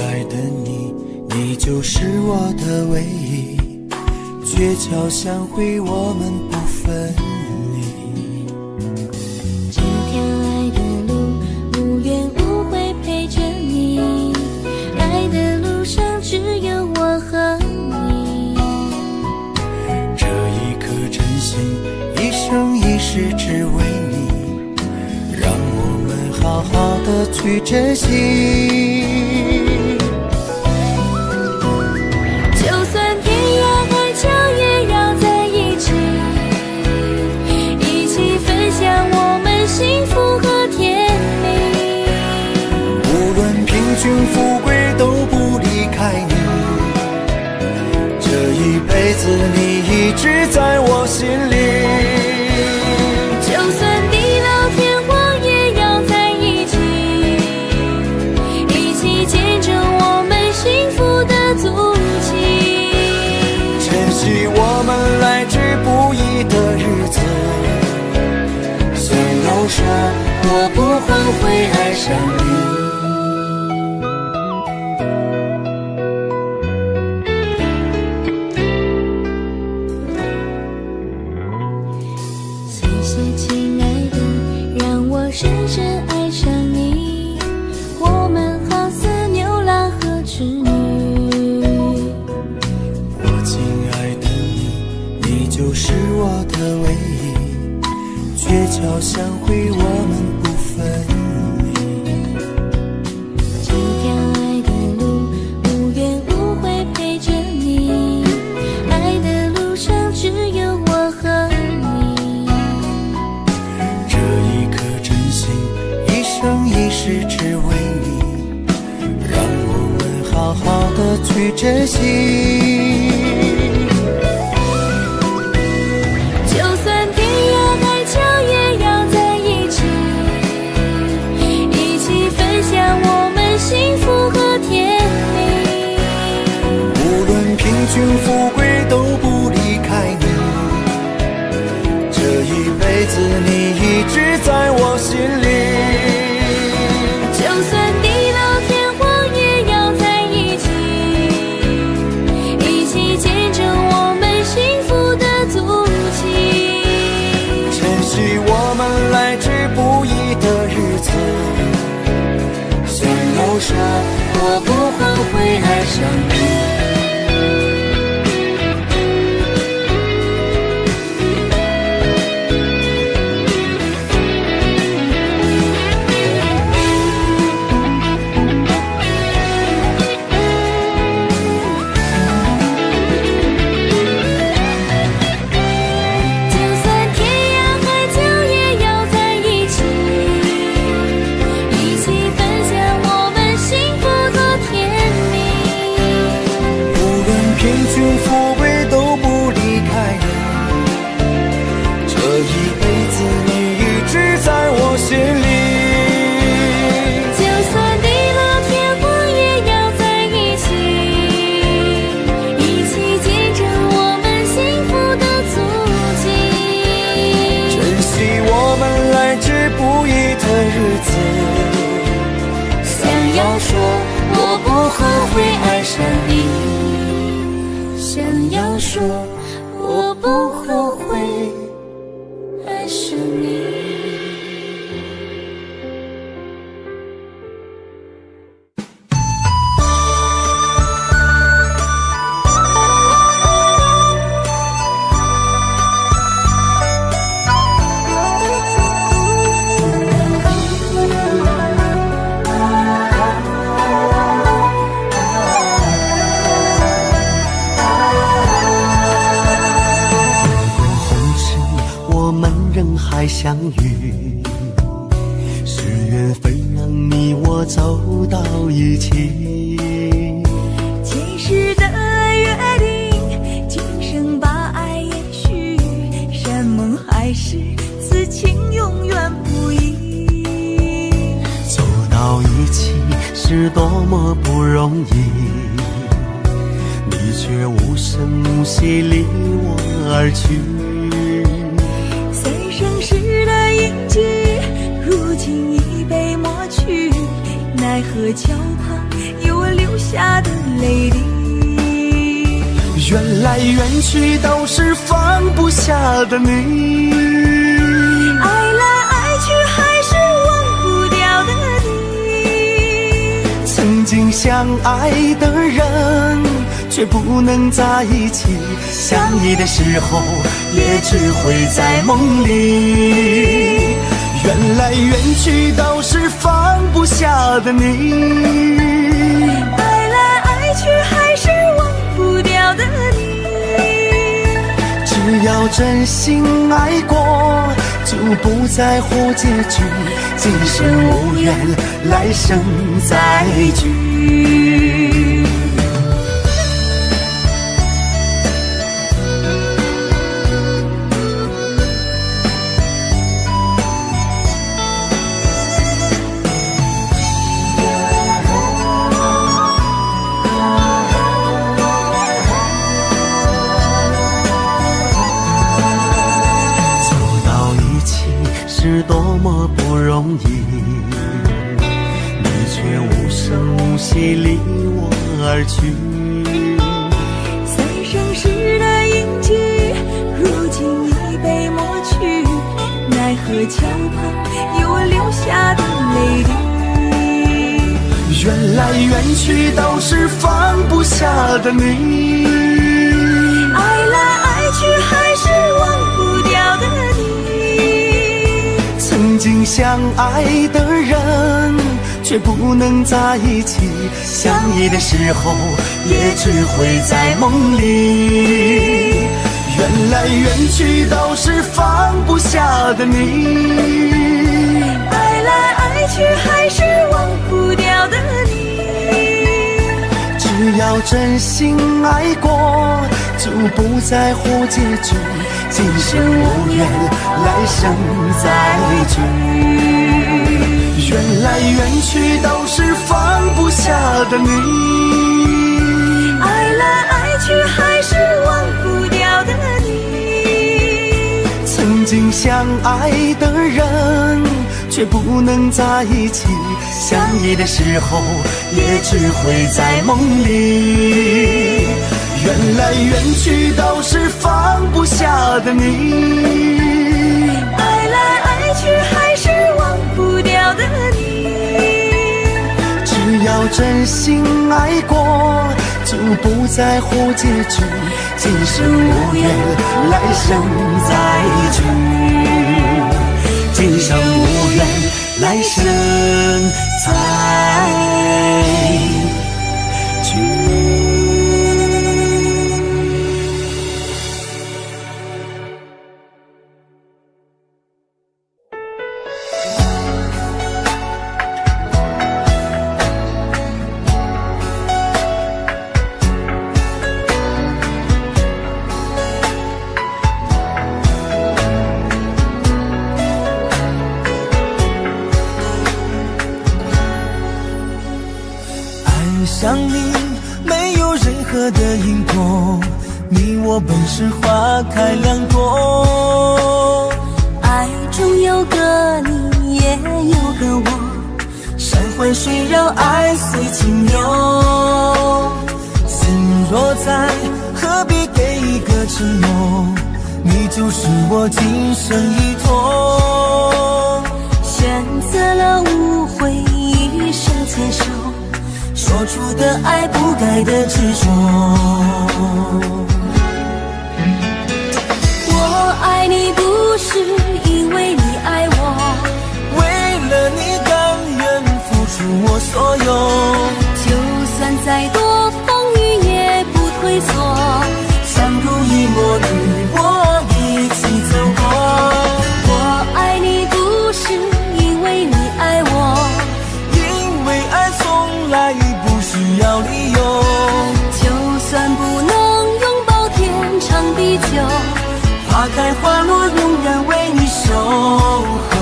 爱的你，你就是我的唯一，鹊桥相会我们不分离。这条爱的路，无怨无悔陪着你，爱的路上只有我和你。这一颗真心，一生一世只为你，让我们好好的去珍惜。就算天涯海角也要在一起，一起分享我们幸福和甜蜜。无论贫穷富贵都不离开你，这一辈子你一直在我心里。就算地老天荒也要在一起，一起见证我们幸福的足迹。珍惜我们来之不易的日子，想要说我不后悔爱上你。谢谢亲爱的，让我深深爱上你，我们好似牛郎和织女。我亲爱的你，你就是我的唯一，鹊桥相会我们不分离。这条爱的路，无怨无悔陪着你，爱的路上只有我和你。这一颗真心，一生一世只为你，让我们好好的去珍惜。就算天涯海角也要在一起，一起分享我们幸福和甜蜜。无论贫穷富贵都不离开你，这一辈子你一直在我心里。就算地老天荒也要在一起，一起见证我们幸福的足迹。珍惜我们来之不易的日子，想要说我不后悔爱上你。就算天涯海角也要在一起，一起分享我们幸福和甜蜜。无论贫穷富贵都不离开你，这一辈子你一直在我心里。就算地老天荒也要在一起，一起见证我们幸福的足迹。珍惜我们来之不易的日子，想要说我不后悔爱上你，想要说我不后悔爱上你。还相遇，是缘分让你我走到一起。前世的约定，今生把爱延续，山盟海誓，此情永远不移。走到一起是多么不容易，你却无声无息离我而去。生世的印记，如今已被抹去，奈何桥旁有我留下的泪滴。缘来缘去都是放不下的你，爱来爱去还是忘不掉的你。曾经相爱的人却不能在一起，相依的时候也只会在梦里。缘来缘去都是放不下的你，爱来爱去还是忘不掉的你。只要真心爱过，就不在乎结局，今生无缘，来生再聚。是多么不容易，你却无声无息离我而去。三生石的印记，如今已被抹去，奈何桥旁有我留下的泪滴。缘来缘去都是放不下的你，爱来爱去还是忘不掉的你。曾经相爱的人却不能在一起，相依的时候也只会在梦里。缘来缘去都是放不下的你，爱来爱去还是忘不掉的你。只要真心爱过，就不在乎结局，今生无缘，来生再聚。缘来缘去都是放不下的你，爱来爱去还是忘不掉的你。曾经相爱的人却不能在一起，相依的时候也只会在梦里。缘来缘去都是放不下的你，爱来爱去还是忘不掉的你。只要真心爱过，就不在乎结局，今生无缘，来生再聚。今生无缘，来生再聚。想你没有任何的因果，你我本是花开两朵。爱中有个你，也有个我，山环水绕，爱随情流。心若在，何必给一个承诺？你就是我今生依托。选择了无悔，一生牵手，说出的爱，不该的执着。我爱你不是因为你爱我，为了你甘愿付出我所有。就算再多风雨也不退缩，相濡以沫，你我一起走过。我爱你不是因为你爱我，因为爱从来不需要理由。就算不能拥抱天长地久，花开花落，永远为你守候。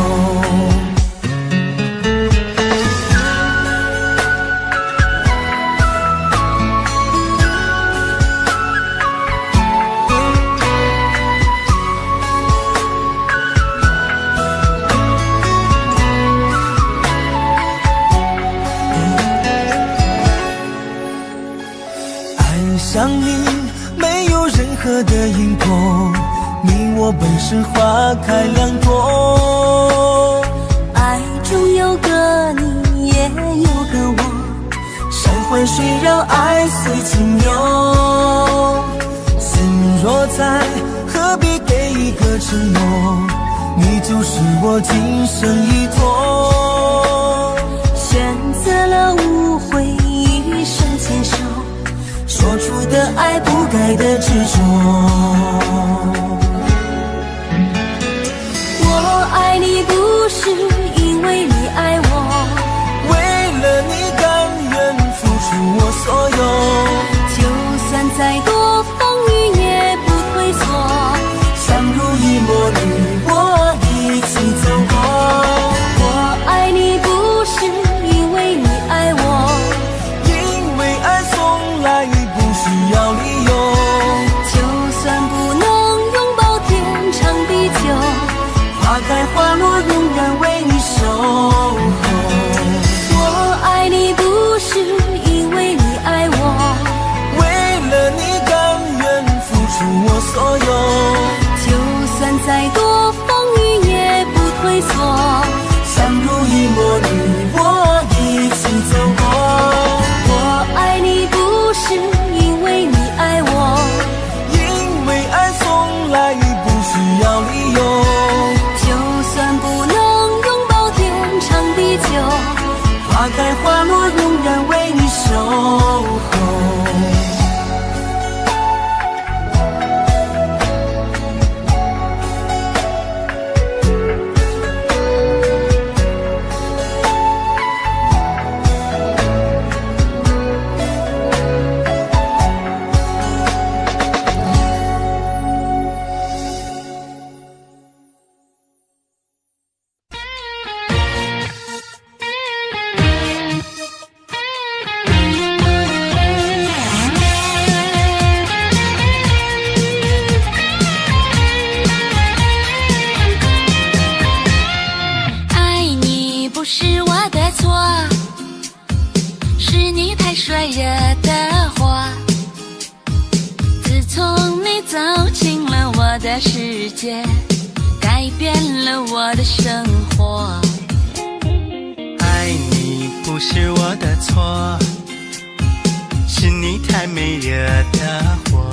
上你没有任何的因果，你我本是花开两朵。爱中有个你也有个我，山环水绕爱随情流。心若在，何必给一个承诺，你就是我今生依托。选择了无悔一生牵手，说出的爱不该的执着。我爱你不是因为你爱我，为了你甘愿付出我所有，就算再多风雨也不退缩，相濡以沫你我一起走过。我爱你不是因为你爱我，因为爱从来不需要理由，就算不能拥抱天长地久，花开花落永远为你守候。我爱你不是因为你爱我，为了你甘愿付出我所有，就算再多风雨也不退缩，相濡以沫你我一起走过。我爱你不是因为你爱我，因为爱从来不需要理由，就算不能拥抱天长地久，花开花落永远为你守候。帅惹的祸，自从你走进了我的世界，改变了我的生活。爱你不是我的错，是你太美惹的祸。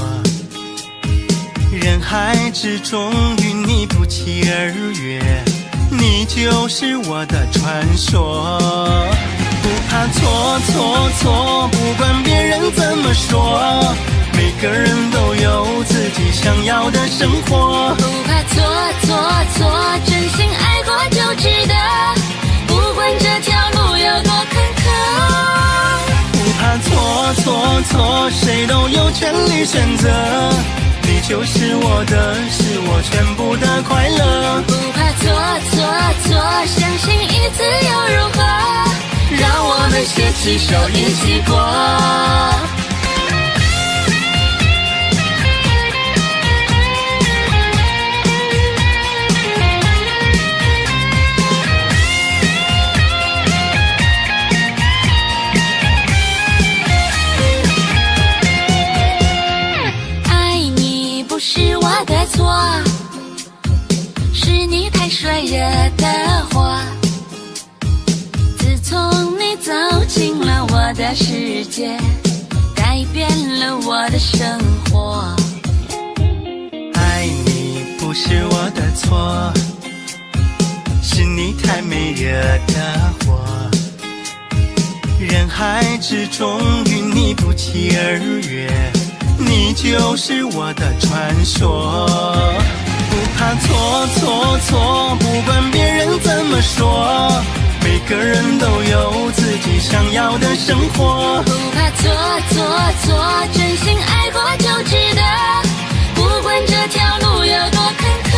人海之中与你不期而遇，你就是我的传说。不怕错错错，不管别人怎么说，每个人都有自己想要的生活。不怕错错错，真心爱过就值得，不管这条路有多坎坷。不怕错错错，谁都有权利选择，你就是我的，是我全部的快乐。不怕错错错，相信一次又如何，让我们携起手一起过。爱你不是我的错，是你太帅惹的祸。自从你走进了我的世界，改变了我的生活。爱你不是我的错，是你太美惹的祸。人海之中与你不期而遇，你就是我的传说。不怕错错错，不管别人怎么说，每个人都有自己想要的生活。不怕错错错，真心爱过就值得，不管这条路有多坎坷。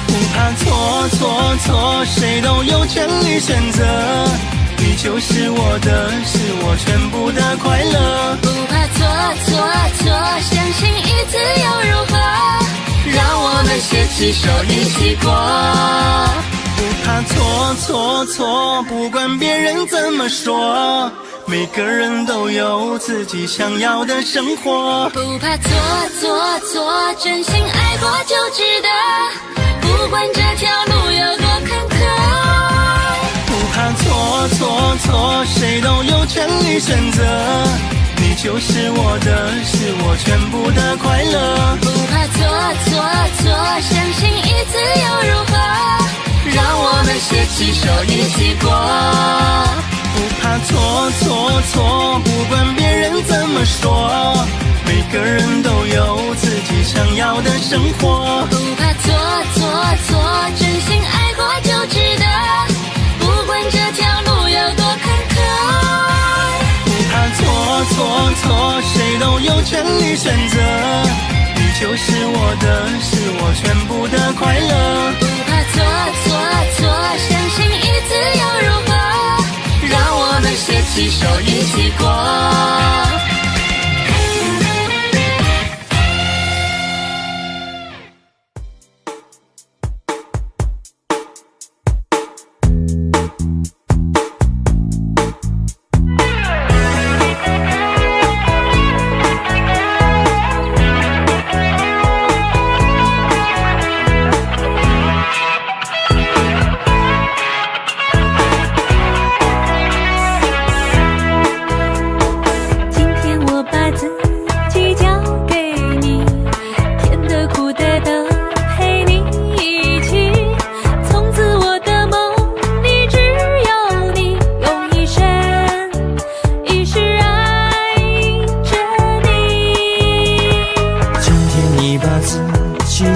不怕错错错，谁都有权利选择，你就是我的，是我全部的快乐。不怕错错错，相信一次又如何，让我们携起手一起过。不怕错错错，不管别人怎么说，每个人都有自己想要的生活。不怕错，真心爱过就值得，不管这条路有多坎坷。不怕错，谁都有权利选择，你就是我的，是我全部的快乐。不怕错，相信一次又如何，让我们携起手一起过。不怕错，不管别人怎么说，每个人都有自己想要的生活。不怕错，真心爱过就值得，不管这条路有多坎坷。不怕错，谁都有权利选择，你就是我的，是我全部的快乐。不怕错，相信一次又如何，让我们携起手一起过。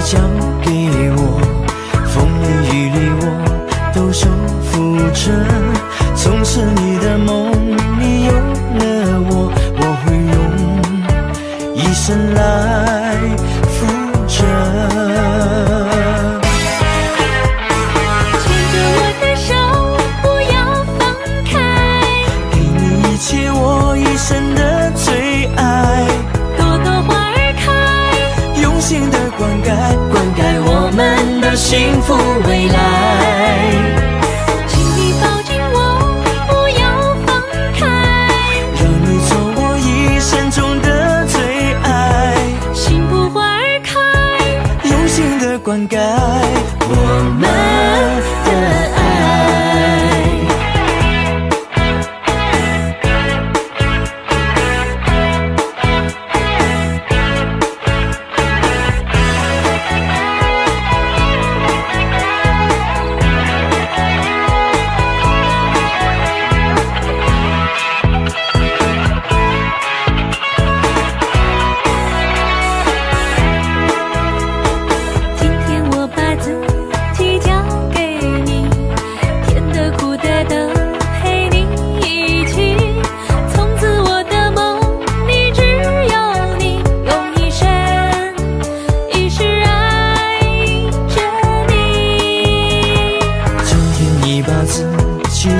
交给我，风里雨里我都守护着。从此你的梦里有了我，我会用一生来负责。牵着我的手，不要放开，给你一切我一生的最爱。朵朵花儿开，用心的灌溉我们的幸福未来。请你抱紧我，不要放开，让你做我一生中的最爱。幸福花儿开，用心的灌溉我们的爱。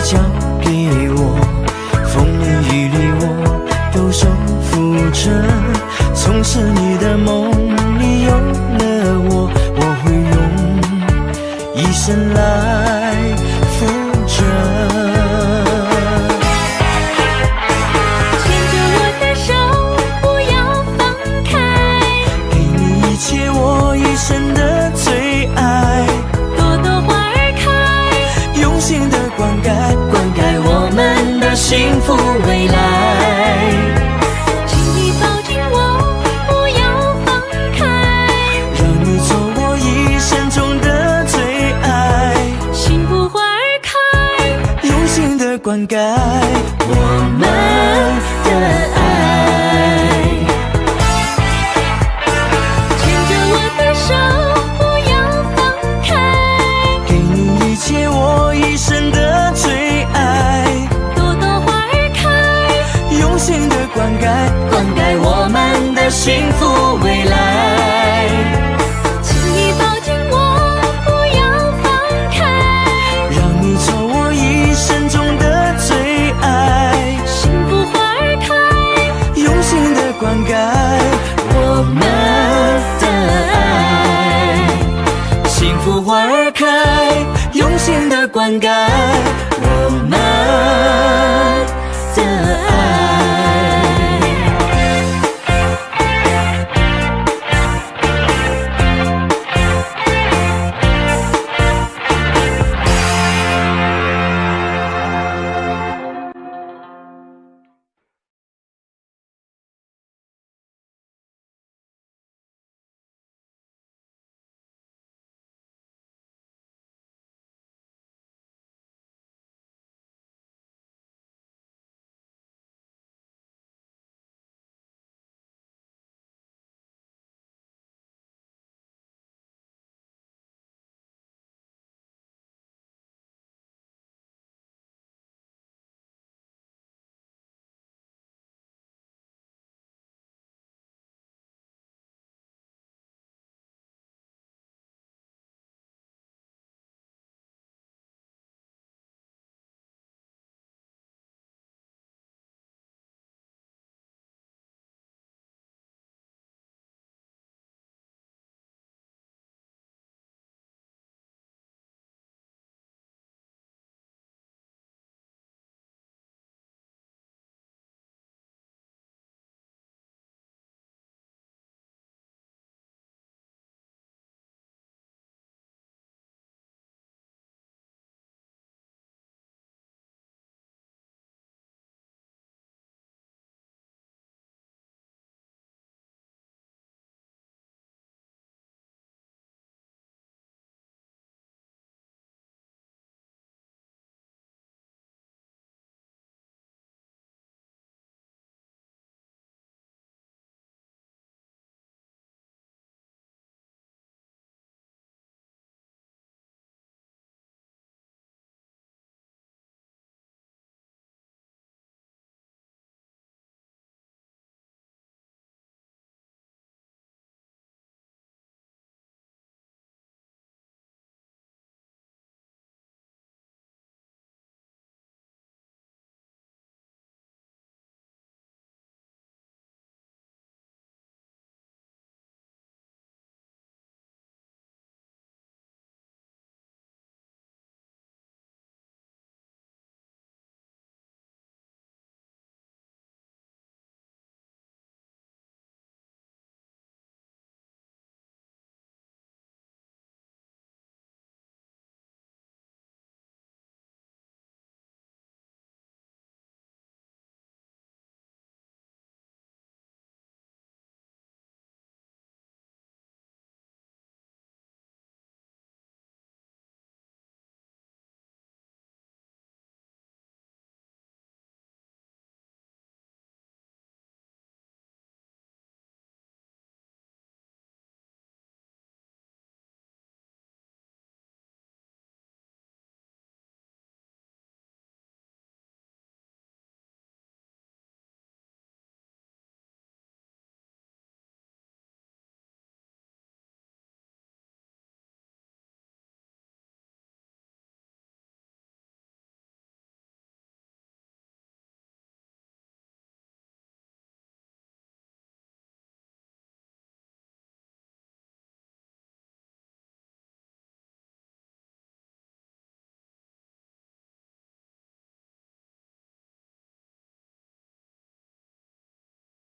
交给我，风里雨里我都守护着。从此你的梦里有了我，我会用一生来负责。牵着我的手，不要放开，给你一切我一生的最爱。朵朵花儿开，用心的灌溉我们的幸福未来。请你抱紧我，不要放开，让你做我一生中的最爱。幸福花儿开，用心的灌溉我们的爱。牵着我的手，不要放开，给你一切我一生的最爱。用心的灌溉我们的幸福未来。请你抱紧我，不要放开，让你做我一生中的最爱。幸福花儿开，用心的灌溉我们的爱。幸福花儿开，用心的灌溉